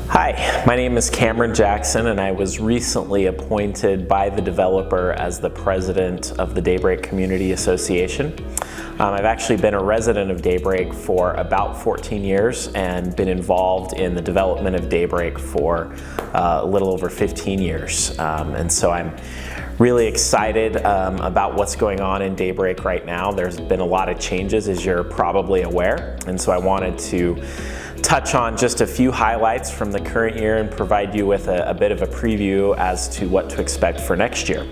Hi, my name is Cameron Jackson, and I was recently appointed by the developer as the president of the Daybreak Community Association. I've actually been a resident of Daybreak for about 14 years and been involved in the development of Daybreak for a little over 15 years. And so I'm really excited about what's going on in Daybreak right now. There's been a lot of changes, as you're probably aware, and so I wanted to touch on just a few highlights from the current year and provide you with a bit of a preview as to what to expect for next year.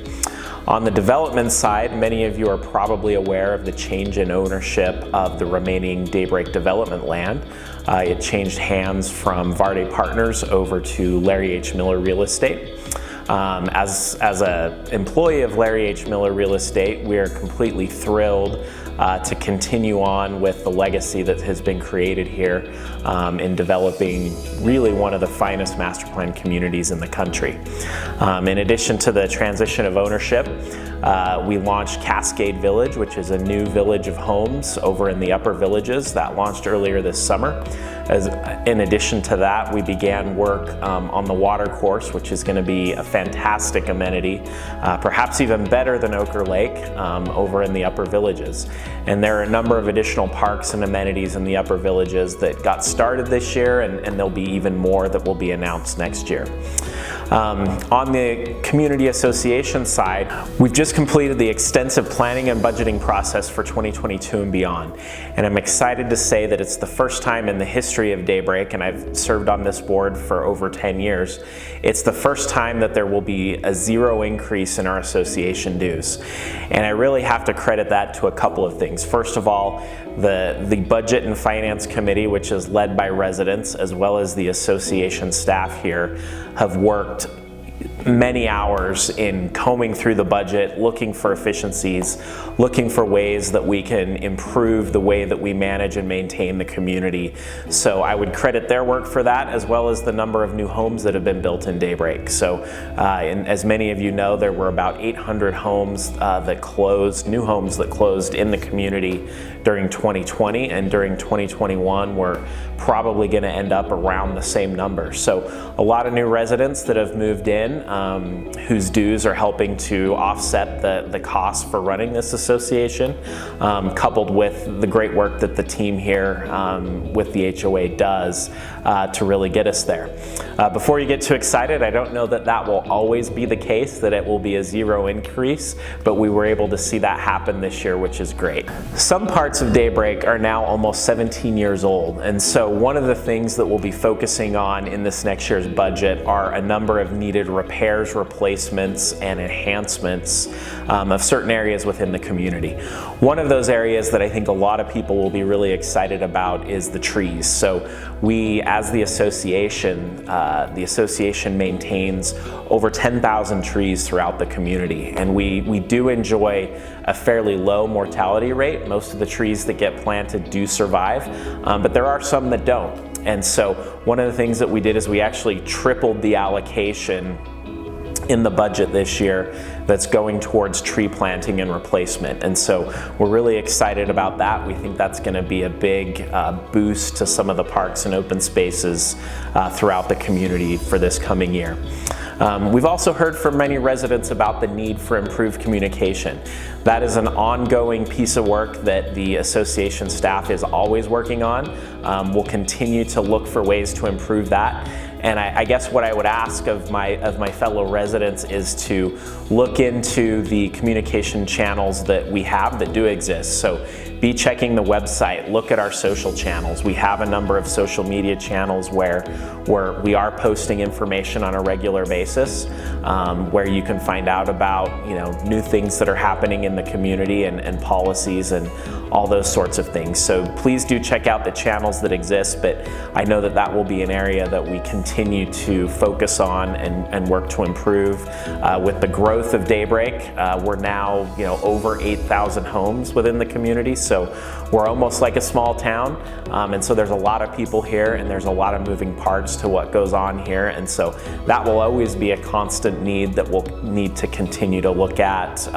On the development side, many of you are probably aware of the change in ownership of the remaining Daybreak development land. It changed hands from Varde Partners over to Larry H. Miller Real Estate. As an employee of Larry H. Miller Real Estate, we are completely thrilled to continue on with the legacy that has been created here in developing really one of the finest master plan communities in the country. In addition to the transition of ownership, we launched Cascade Village, which is a new village of homes over in the Upper Villages that launched earlier this summer. In addition to that, we began work on the water course, which is going to be a fantastic amenity, perhaps even better than Ochre Lake over in the Upper Villages. And there are a number of additional parks and amenities in the Upper Villages that got started this year, and there'll be even more that will be announced next year. On the Community Association side, we've just completed the extensive planning and budgeting process for 2022 and beyond. And I'm excited to say that it's the first time in the history of Daybreak, and I've served on this board for over 10 years, it's the first time that there will be a zero increase in our association dues. And I really have to credit that to a couple of things. First of all, the Budget and Finance Committee, which is led by residents, as well as the association staff here, have worked many hours in combing through the budget, looking for efficiencies, looking for ways that we can improve the way that we manage and maintain the community. So I would credit their work for that, as well as the number of new homes that have been built in Daybreak. So and as many of you know, there were about 800 homes that closed, new homes that closed in the community during 2020, and during 2021 we're probably going to end up around the same number. So a lot of new residents that have moved in, whose dues are helping to offset the costs for running this association, coupled with the great work that the team here with the HOA does to really get us there. Before you get too excited, I don't know that that will always be the case, that it will be a zero increase, but we were able to see that happen this year, which is great. Some parts of Daybreak are now almost 17 years old, and so one of the things that we'll be focusing on in this next year's budget are a number of needed repairs, replacements, and enhancements of certain areas within the community. One of those areas that I think a lot of people will be really excited about is the trees. So we, as the association maintains over 10,000 trees throughout the community, and we do enjoy a fairly low mortality rate. Most of the trees that get planted do survive, but there are some that don't. And so one of the things that we did is we actually tripled the allocation in the budget this year that's going towards tree planting and replacement. And so we're really excited about that. We think that's going to be a big boost to some of the parks and open spaces throughout the community for this coming year. We've also heard from many residents about the need for improved communication. That is an ongoing piece of work that the association staff is always working on. We'll continue to look for ways to improve that. And I guess what I would ask of my fellow residents is to look into the communication channels that we have that do exist. So be checking the website, look at our social channels. We have a number of social media channels where we are posting information on a regular basis, where you can find out about new things that are happening in the community and policies and all those sorts of things. So please do check out the channels that exist, but I know that that will be an area that we continue to focus on and work to improve. With the growth of Daybreak, we're now over 8,000 homes within the community, so we're almost like a small town, and so there's a lot of people here and there's a lot of moving parts to what goes on here, and so that will always be a constant need that we'll need to continue to look at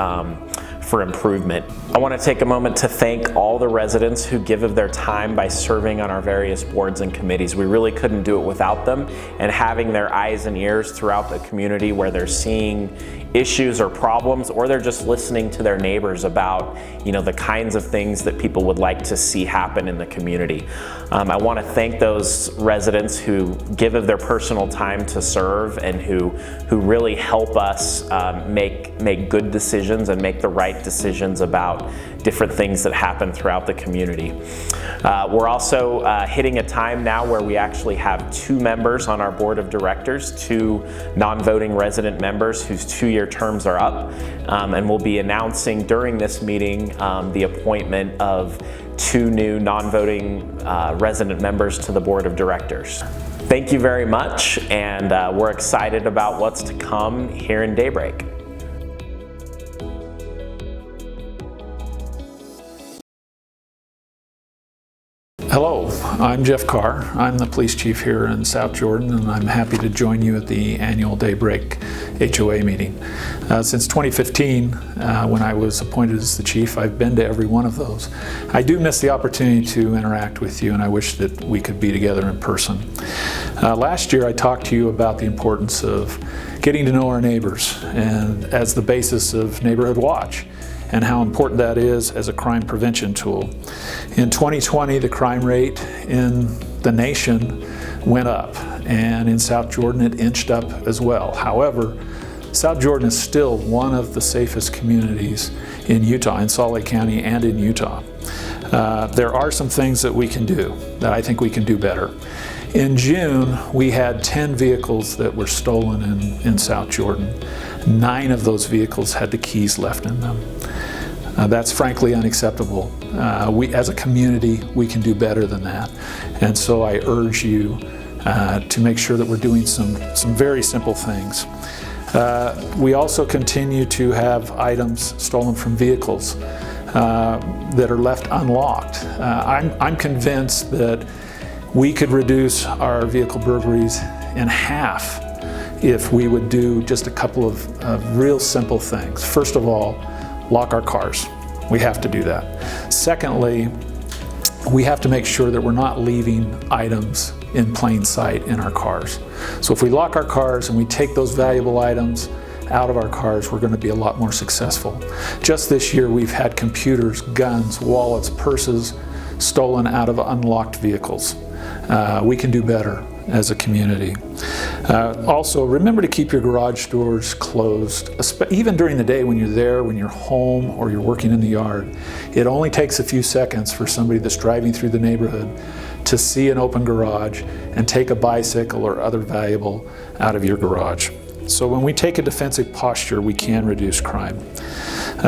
for improvement. I want to take a moment to thank all the residents who give of their time by serving on our various boards and committees. We really couldn't do it without them, and having their eyes and ears throughout the community where they're seeing issues or problems, or they're just listening to their neighbors about, the kinds of things that people would like to see happen in the community. I want to thank those residents who give of their personal time to serve and who really help us make good decisions and make the right decisions about different things that happen throughout the community. We're also hitting a time now where we actually have 2 members on our board of directors, 2 non-voting resident members whose 2-year terms are up, and we'll be announcing during this meeting the appointment of 2 new non-voting resident members to the board of directors. Thank you very much, and we're excited about what's to come here in Daybreak. Hello, I'm Jeff Carr. I'm the police chief here in South Jordan, and I'm happy to join you at the annual Daybreak HOA meeting. Since 2015, when I was appointed as the chief, I've been to every one of those. I do miss the opportunity to interact with you, and I wish that we could be together in person. Last year I talked to you about the importance of getting to know our neighbors and as the basis of Neighborhood Watch, and how important that is as a crime prevention tool. In 2020, the crime rate in the nation went up, and in South Jordan it inched up as well. However, South Jordan is still one of the safest communities in Utah, in Salt Lake County and in Utah. There are some things that we can do, that I think we can do better. In June, we had 10 vehicles that were stolen in South Jordan. 9 of those vehicles had the keys left in them. That's frankly unacceptable. We, as a community, we can do better than that. And so I urge you to make sure that we're doing some very simple things. We also continue to have items stolen from vehicles that are left unlocked. I'm convinced that we could reduce our vehicle burglaries in half if we would do just a couple of real simple things. First of all, lock our cars. We have to do that. Secondly, we have to make sure that we're not leaving items in plain sight in our cars. So if we lock our cars and we take those valuable items out of our cars, we're going to be a lot more successful. Just this year, we've had computers, guns, wallets, purses stolen out of unlocked vehicles. We can do better as a community. Also, remember to keep your garage doors closed, even during the day when you're there, when you're home, or you're working in the yard. It only takes a few seconds for somebody that's driving through the neighborhood to see an open garage and take a bicycle or other valuable out of your garage. So when we take a defensive posture, we can reduce crime.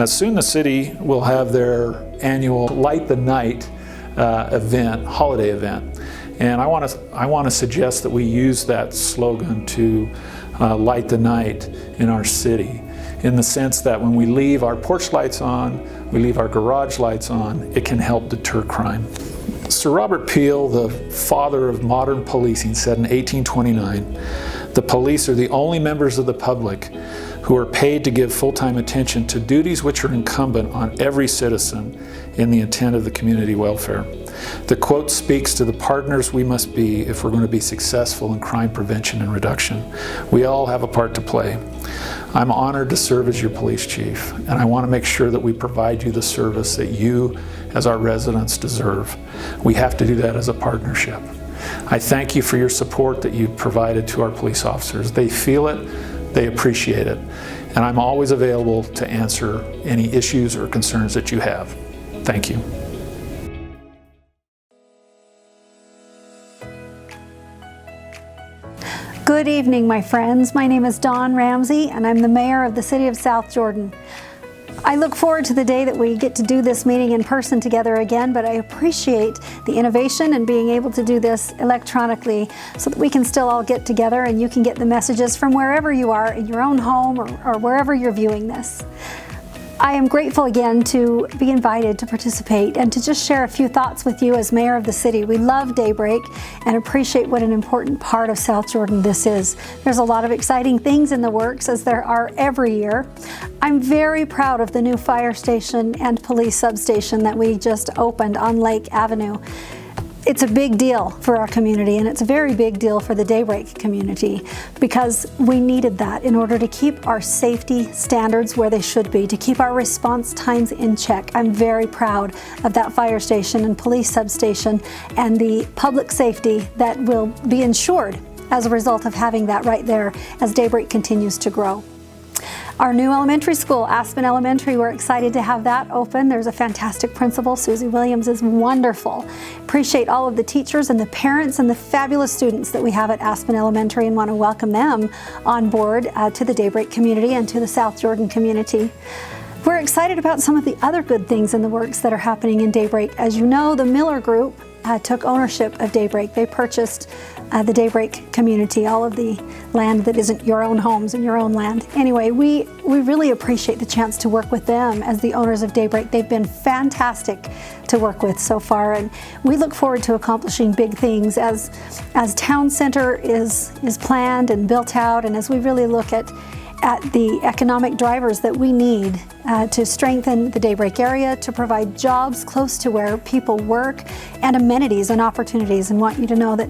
Soon the city will have their annual Light the Night event, holiday event. And I want to suggest that we use that slogan to light the night in our city, in the sense that when we leave our porch lights on, we leave our garage lights on, it can help deter crime. Sir Robert Peel, the father of modern policing, said in 1829, "The police are the only members of the public who are paid to give full-time attention to duties which are incumbent on every citizen in the intent of the community welfare." The quote speaks to the partners we must be if we're going to be successful in crime prevention and reduction. We all have a part to play. I'm honored to serve as your police chief, and I want to make sure that we provide you the service that you, as our residents, deserve. We have to do that as a partnership. I thank you for your support that you've provided to our police officers. They feel it, they appreciate it, and I'm always available to answer any issues or concerns that you have. Thank you. Good evening, my friends. My name is Dawn Ramsey, and I'm the mayor of the city of South Jordan. I look forward to the day that we get to do this meeting in person together again, but I appreciate the innovation and being able to do this electronically so that we can still all get together and you can get the messages from wherever you are, in your own home or wherever you're viewing this. I am grateful again to be invited to participate and to just share a few thoughts with you as mayor of the city. We love Daybreak and appreciate what an important part of South Jordan this is. There's a lot of exciting things in the works, as there are every year. I'm very proud of the new fire station and police substation that we just opened on Lake Avenue. It's a big deal for our community, and it's a very big deal for the Daybreak community, because we needed that in order to keep our safety standards where they should be, to keep our response times in check. I'm very proud of that fire station and police substation and the public safety that will be ensured as a result of having that right there as Daybreak continues to grow. Our new elementary school, Aspen Elementary, we're excited to have that open. There's a fantastic principal. Susie Williams is wonderful. Appreciate all of the teachers and the parents and the fabulous students that we have at Aspen Elementary, and want to welcome them on board to the Daybreak community and to the South Jordan community. We're excited about some of the other good things in the works that are happening in Daybreak. As you know, the Miller Group took ownership of Daybreak. They purchased the Daybreak community, all of the land that isn't your own homes and your own land. Anyway, we really appreciate the chance to work with them as the owners of Daybreak. They've been fantastic to work with so far, and we look forward to accomplishing big things as Town Center is planned and built out, and as we really look at the economic drivers that we need to strengthen the Daybreak area, to provide jobs close to where people work, and amenities and opportunities, and want you to know that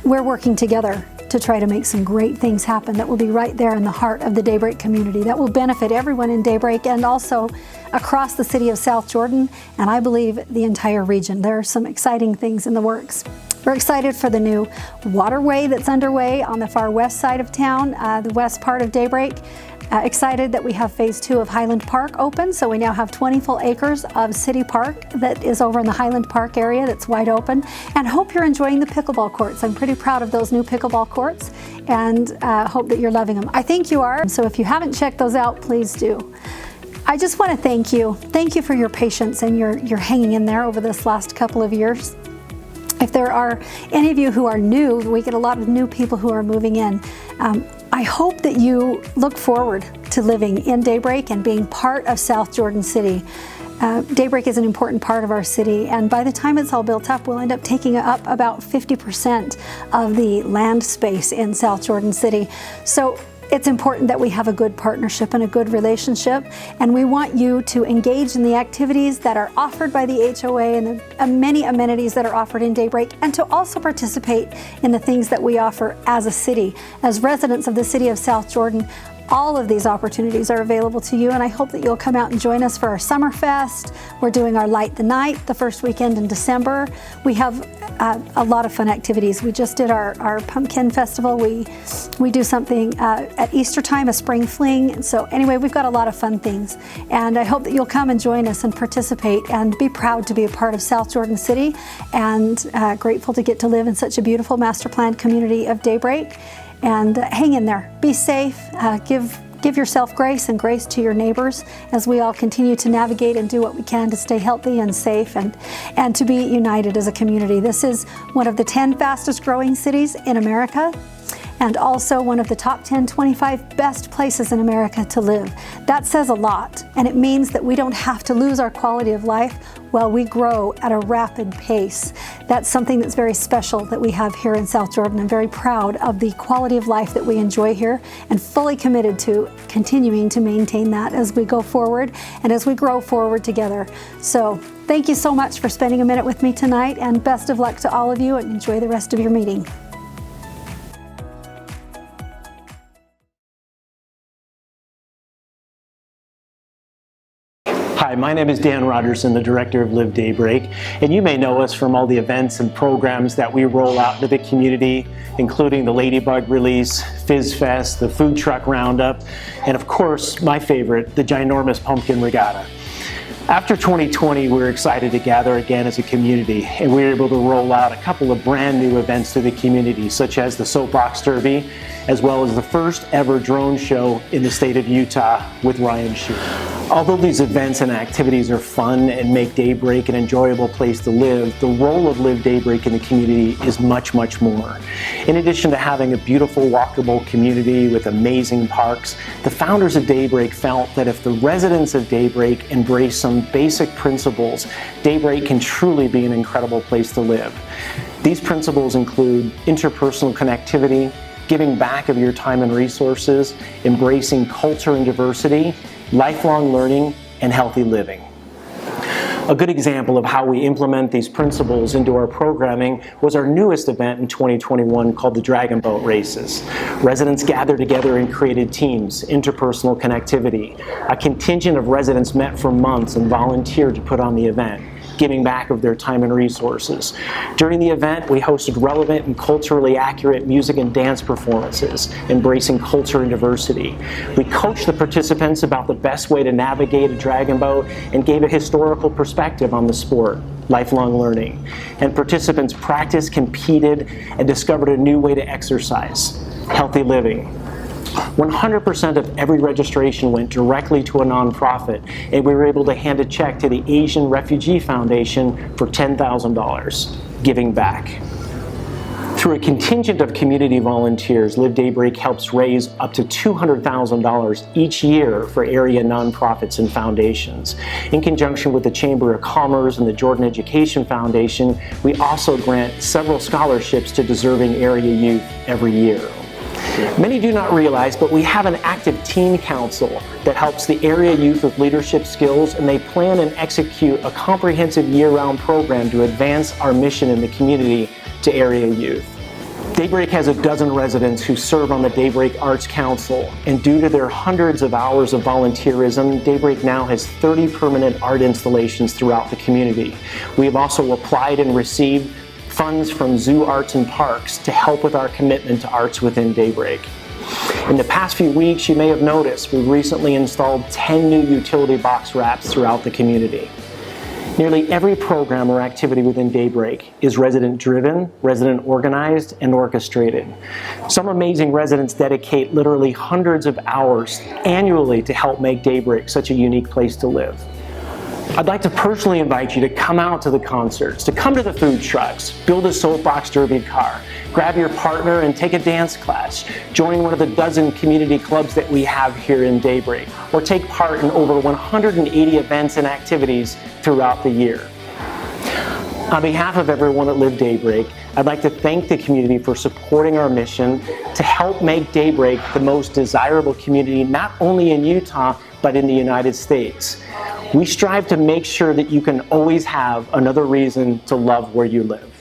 we're working together to try to make some great things happen that will be right there in the heart of the Daybreak community, that will benefit everyone in Daybreak and also across the city of South Jordan, and I believe the entire region. There are some exciting things in the works. We're excited for the new waterway that's underway on the far west side of town, the west part of Daybreak. Excited that we have phase 2 of Highland Park open, so we now have 20 full acres of city park that is over in the Highland Park area that's wide open, and hope you're enjoying the pickleball courts. I'm pretty proud of those new pickleball courts, and hope that you're loving them. I think you are, so if you haven't checked those out, please do. I just want to thank you. Thank you for your patience and your hanging in there over this last couple of years. If there are any of you who are new, we get a lot of new people who are moving in. I hope that you look forward to living in Daybreak and being part of South Jordan City. Daybreak is an important part of our city, and by the time it's all built up, we'll end up taking up about 50% of the land space in South Jordan City. So it's important that we have a good partnership and a good relationship, and we want you to engage in the activities that are offered by the HOA and the many amenities that are offered in Daybreak, and to also participate in the things that we offer as a city. As residents of the city of South Jordan, all of these opportunities are available to you, and I hope that you'll come out and join us for our Summer Fest. We're doing our Light the Night the first weekend in December. We have a lot of fun activities. We just did our Pumpkin Festival. We do something at Easter time, a spring fling. So anyway, we've got a lot of fun things, and I hope that you'll come and join us and participate and be proud to be a part of South Jordan City, and grateful to get to live in such a beautiful master planned community of Daybreak. And hang in there, be safe, give yourself grace and grace to your neighbors as we all continue to navigate and do what we can to stay healthy and safe, and to be united as a community. This is one of the 10 fastest growing cities in America, and also one of the top 25 best places in America to live. That says a lot, and it means that we don't have to lose our quality of life while we grow at a rapid pace. That's something that's very special that we have here in South Jordan. I'm very proud of the quality of life that we enjoy here, and fully committed to continuing to maintain that as we go forward and as we grow forward together. So thank you so much for spending a minute with me tonight, and best of luck to all of you, and enjoy the rest of your meeting. Hi, my name is Dan Rogerson, the director of Live Daybreak, and you may know us from all the events and programs that we roll out to the community, including the Ladybug Release, Fizz Fest, the Food Truck Roundup, and of course, my favorite, the Ginormous Pumpkin Regatta. After 2020, we were excited to gather again as a community, and we were able to roll out a couple of brand new events to the community, such as the Soapbox Derby, as well as the first ever drone show in the state of Utah with Ryan Shue. Although these events and activities are fun and make Daybreak an enjoyable place to live, the role of Live Daybreak in the community is much, much more. In addition to having a beautiful, walkable community with amazing parks, the founders of Daybreak felt that if the residents of Daybreak embrace some basic principles, Daybreak can truly be an incredible place to live. These principles include interpersonal connectivity, giving back of your time and resources, embracing culture and diversity, lifelong learning, and healthy living. A good example of how we implement these principles into our programming was our newest event in 2021 called the Dragon Boat Races. Residents gathered together and created teams, interpersonal connectivity. A contingent of residents met for months and volunteered to put on the event, giving back of their time and resources. During the event, we hosted relevant and culturally accurate music and dance performances, embracing culture and diversity. We coached the participants about the best way to navigate a dragon boat and gave a historical perspective on the sport, lifelong learning. And participants practiced, competed, and discovered a new way to exercise, healthy living. 100% of every registration went directly to a nonprofit, and we were able to hand a check to the Asian Refugee Foundation for $10,000, giving back. Through a contingent of community volunteers, Live Daybreak helps raise up to $200,000 each year for area nonprofits and foundations. In conjunction with the Chamber of Commerce and the Jordan Education Foundation, we also grant several scholarships to deserving area youth every year. Many do not realize, but we have an active teen council that helps the area youth with leadership skills, and they plan and execute a comprehensive year-round program to advance our mission in the community to area youth. Daybreak has a dozen residents who serve on the Daybreak Arts Council, and due to their hundreds of hours of volunteerism, Daybreak now has 30 permanent art installations throughout the community. We have also applied and received funds from Zoo Arts and Parks to help with our commitment to arts within Daybreak. In the past few weeks, you may have noticed we've recently installed 10 new utility box wraps throughout the community. Nearly every program or activity within Daybreak is resident-driven, resident-organized, and orchestrated. Some amazing residents dedicate literally hundreds of hours annually to help make Daybreak such a unique place to live. I'd like to personally invite you to come out to the concerts, to come to the food trucks, build a soapbox derby car, grab your partner and take a dance class, join one of the dozen community clubs that we have here in Daybreak, or take part in over 180 events and activities throughout the year. On behalf of everyone at Live Daybreak, I'd like to thank the community for supporting our mission to help make Daybreak the most desirable community not only in Utah, but in the United States. We strive to make sure that you can always have another reason to love where you live.